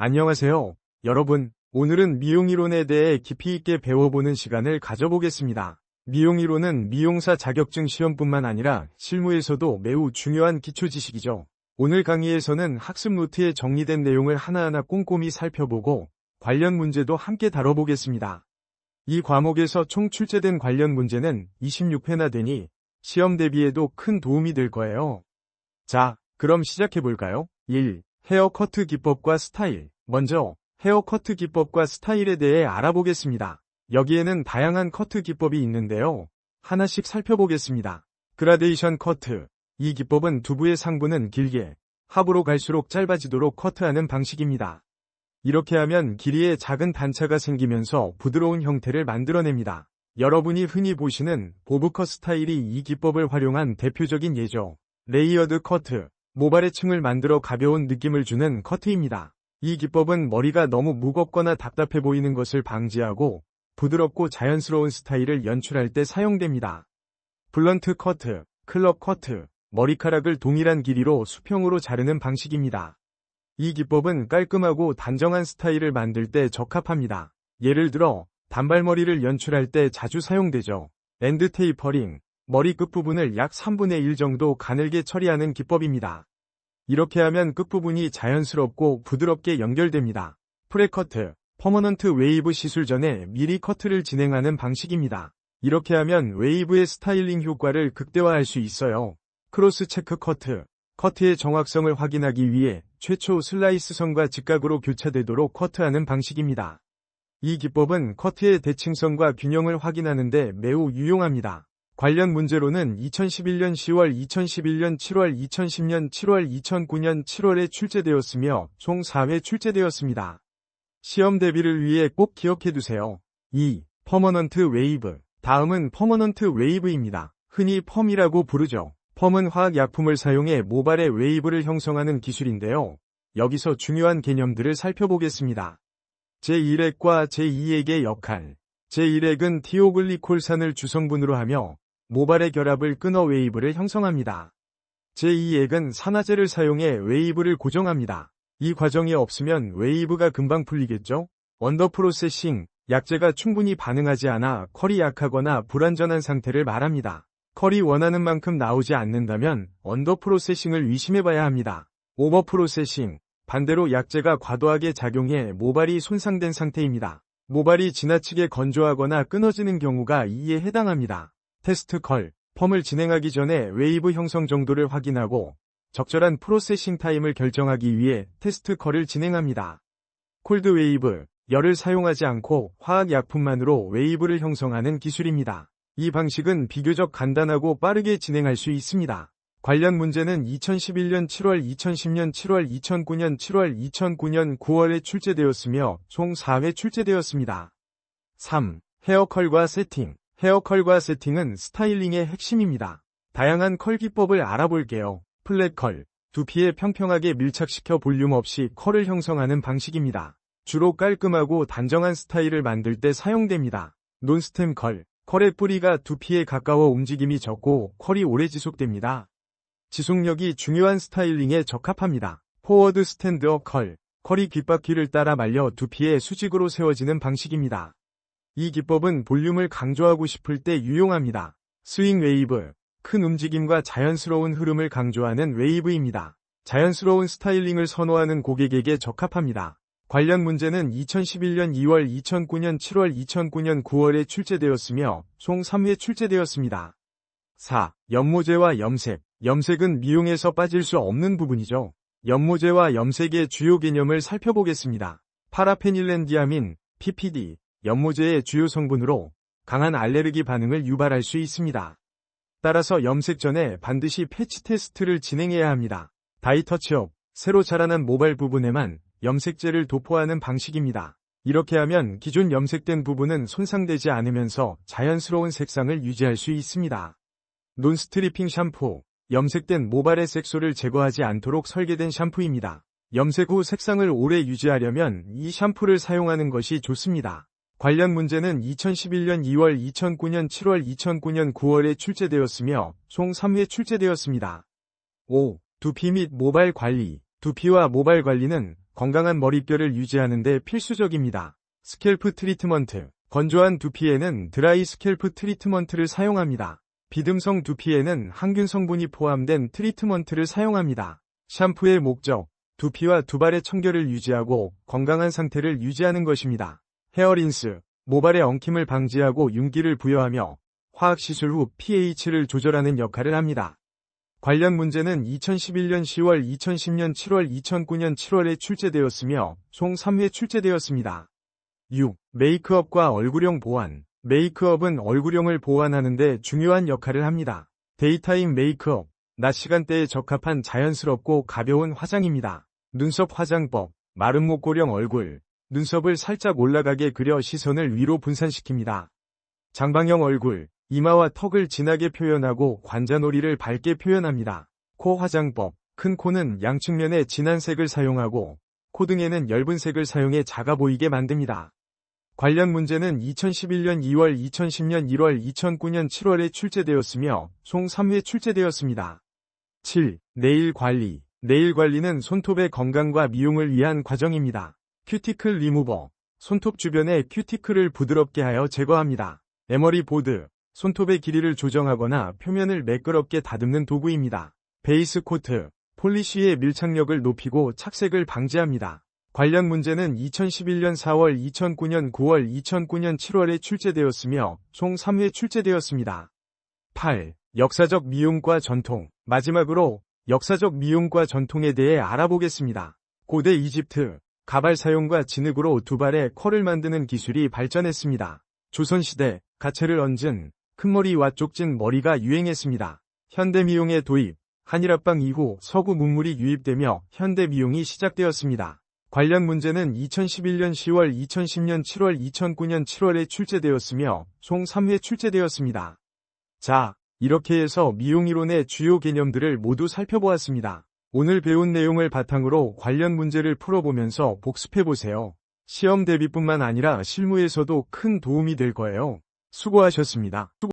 안녕하세요, 여러분. 오늘은 미용이론에 대해 깊이 있게 배워보는 시간을 가져보겠습니다. 미용이론은 미용사 자격증 시험뿐만 아니라 실무에서도 매우 중요한 기초 지식이죠. 오늘 강의에서는 학습 노트에 정리된 내용을 하나하나 꼼꼼히 살펴보고 관련 문제도 함께 다뤄보겠습니다. 이 과목에서 총 출제된 관련 문제는 26회나 되니 시험 대비에도 큰 도움이 될 거예요. 자, 그럼 시작해볼까요? 1. 헤어 커트 기법과 스타일. 먼저 헤어 커트 기법과 스타일에 대해 알아보겠습니다. 여기에는 다양한 커트 기법이 있는데요. 하나씩 살펴보겠습니다. 그라데이션 커트. 이 기법은 두부의 상부는 길게, 하부로 갈수록 짧아지도록 커트하는 방식입니다. 이렇게 하면 길이에 작은 단차가 생기면서 부드러운 형태를 만들어냅니다. 여러분이 흔히 보시는 보브컷 스타일이 이 기법을 활용한 대표적인 예죠. 레이어드 커트. 모발의 층을 만들어 가벼운 느낌을 주는 커트입니다. 이 기법은 머리가 너무 무겁거나 답답해 보이는 것을 방지하고 부드럽고 자연스러운 스타일을 연출할 때 사용됩니다. 블런트 커트, 클럽 커트, 머리카락을 동일한 길이로 수평으로 자르는 방식입니다. 이 기법은 깔끔하고 단정한 스타일을 만들 때 적합합니다. 예를 들어 단발머리를 연출할 때 자주 사용되죠. 엔드 테이퍼링, 머리 끝부분을 약 3분의 1 정도 가늘게 처리하는 기법입니다. 이렇게 하면 끝부분이 자연스럽고 부드럽게 연결됩니다. 프레커트, 퍼머넌트 웨이브 시술 전에 미리 커트를 진행하는 방식입니다. 이렇게 하면 웨이브의 스타일링 효과를 극대화할 수 있어요. 크로스 체크 커트, 커트의 정확성을 확인하기 위해 최초 슬라이스 선과 직각으로 교차되도록 커트하는 방식입니다. 이 기법은 커트의 대칭성과 균형을 확인하는 데 매우 유용합니다. 관련 문제로는 2011년 10월, 2011년 7월, 2010년 7월, 2009년 7월에 출제되었으며 총 4회 출제되었습니다. 시험 대비를 위해 꼭 기억해두세요. 2. 퍼머넌트 웨이브. 다음은 퍼머넌트 웨이브입니다. 흔히 펌이라고 부르죠. 펌은 화학약품을 사용해 모발의 웨이브를 형성하는 기술인데요. 여기서 중요한 개념들을 살펴보겠습니다. 제1액과 제2액의 역할. 제1액은 티오글리콜산을 주성분으로 하며 모발의 결합을 끊어 웨이브를 형성합니다. 제2액은 산화제를 사용해 웨이브를 고정합니다. 이 과정이 없으면 웨이브가 금방 풀리겠죠? 언더 프로세싱, 약제가 충분히 반응하지 않아 컬이 약하거나 불완전한 상태를 말합니다. 컬이 원하는 만큼 나오지 않는다면 언더 프로세싱을 의심해봐야 합니다. 오버 프로세싱, 반대로 약제가 과도하게 작용해 모발이 손상된 상태입니다. 모발이 지나치게 건조하거나 끊어지는 경우가 이에 해당합니다. 테스트 컬, 펌을 진행하기 전에 웨이브 형성 정도를 확인하고 적절한 프로세싱 타임을 결정하기 위해 테스트 컬을 진행합니다. 콜드 웨이브, 열을 사용하지 않고 화학약품만으로 웨이브를 형성하는 기술입니다. 이 방식은 비교적 간단하고 빠르게 진행할 수 있습니다. 관련 문제는 2011년 7월, 2010년 7월, 2009년 7월, 2009년 9월에 출제되었으며 총 4회 출제되었습니다. 3. 헤어컬과 세팅. 헤어컬과 세팅은 스타일링의 핵심입니다. 다양한 컬 기법을 알아볼게요. 플랫 컬. 두피에 평평하게 밀착시켜 볼륨 없이 컬을 형성하는 방식입니다. 주로 깔끔하고 단정한 스타일을 만들 때 사용됩니다. 논스템 컬. 컬의 뿌리가 두피에 가까워 움직임이 적고 컬이 오래 지속됩니다. 지속력이 중요한 스타일링에 적합합니다. 포워드 스탠드업 컬. 컬이 귓바퀴를 따라 말려 두피에 수직으로 세워지는 방식입니다. 이 기법은 볼륨을 강조하고 싶을 때 유용합니다. 스윙 웨이브. 큰 움직임과 자연스러운 흐름을 강조하는 웨이브입니다. 자연스러운 스타일링을 선호하는 고객에게 적합합니다. 관련 문제는 2011년 2월, 2009년 7월, 2009년 9월에 출제되었으며 총 3회 출제되었습니다. 4. 연모제와 염색. 염색은 미용에서 빠질 수 없는 부분이죠. 연모제와 염색의 주요 개념을 살펴보겠습니다. 파라페닐렌디아민, PPD, 연모제의 주요 성분으로 강한 알레르기 반응을 유발할 수 있습니다. 따라서 염색 전에 반드시 패치 테스트를 진행해야 합니다. 다이터치업, 새로 자라난 모발 부분에만 염색제를 도포하는 방식입니다. 이렇게 하면 기존 염색된 부분은 손상되지 않으면서 자연스러운 색상을 유지할 수 있습니다. 논스트리핑 샴푸. 염색된 모발의 색소를 제거하지 않도록 설계된 샴푸입니다. 염색 후 색상을 오래 유지하려면 이 샴푸를 사용하는 것이 좋습니다. 관련 문제는 2011년 2월, 2009년 7월, 2009년 9월에 출제되었으며 총 3회 출제되었습니다. 5. 두피 및 모발 관리. 두피와 모발 관리는 건강한 머릿결을 유지하는 데 필수적입니다. 스캘프 트리트먼트. 건조한 두피에는 드라이 스캘프 트리트먼트를 사용합니다. 비듬성 두피에는 항균 성분이 포함된 트리트먼트를 사용합니다. 샴푸의 목적, 두피와 두발의 청결을 유지하고 건강한 상태를 유지하는 것입니다. 헤어린스, 모발의 엉킴을 방지하고 윤기를 부여하며 화학시술 후 pH를 조절하는 역할을 합니다. 관련 문제는 2011년 10월, 2010년 7월, 2009년 7월에 출제되었으며 총 3회 출제되었습니다. 6. 메이크업과 얼굴형 보완. 메이크업은 얼굴형을 보완하는 데 중요한 역할을 합니다. 데이타임 메이크업, 낮 시간대에 적합한 자연스럽고 가벼운 화장입니다. 눈썹 화장법, 마른 목골형 얼굴, 눈썹을 살짝 올라가게 그려 시선을 위로 분산시킵니다. 장방형 얼굴, 이마와 턱을 진하게 표현하고 관자놀이를 밝게 표현합니다. 코 화장법, 큰 코는 양측면에 진한 색을 사용하고 코등에는 엷은 색을 사용해 작아 보이게 만듭니다. 관련 문제는 2011년 2월, 2010년 1월, 2009년 7월에 출제되었으며 총 3회 출제되었습니다. 7. 네일 관리. 네일 관리는 손톱의 건강과 미용을 위한 과정입니다. 큐티클 리무버. 손톱 주변의 큐티클을 부드럽게 하여 제거합니다. 에머리 보드. 손톱의 길이를 조정하거나 표면을 매끄럽게 다듬는 도구입니다. 베이스 코트. 폴리쉬의 밀착력을 높이고 착색을 방지합니다. 관련 문제는 2011년 4월, 2009년 9월, 2009년 7월에 출제되었으며 총 3회 출제되었습니다. 8. 역사적 미용과 전통. 마지막으로 역사적 미용과 전통에 대해 알아보겠습니다. 고대 이집트, 가발 사용과 진흙으로 두발의 컬을 만드는 기술이 발전했습니다. 조선시대, 가채를 얹은 큰머리와 쪽진 머리가 유행했습니다. 현대 미용의 도입, 한일합방 이후 서구 문물이 유입되며 현대 미용이 시작되었습니다. 관련 문제는 2011년 10월, 2010년 7월, 2009년 7월에 출제되었으며 총 3회 출제되었습니다. 자, 이렇게 해서 미용이론의 주요 개념들을 모두 살펴보았습니다. 오늘 배운 내용을 바탕으로 관련 문제를 풀어보면서 복습해보세요. 시험 대비뿐만 아니라 실무에서도 큰 도움이 될 거예요. 수고하셨습니다.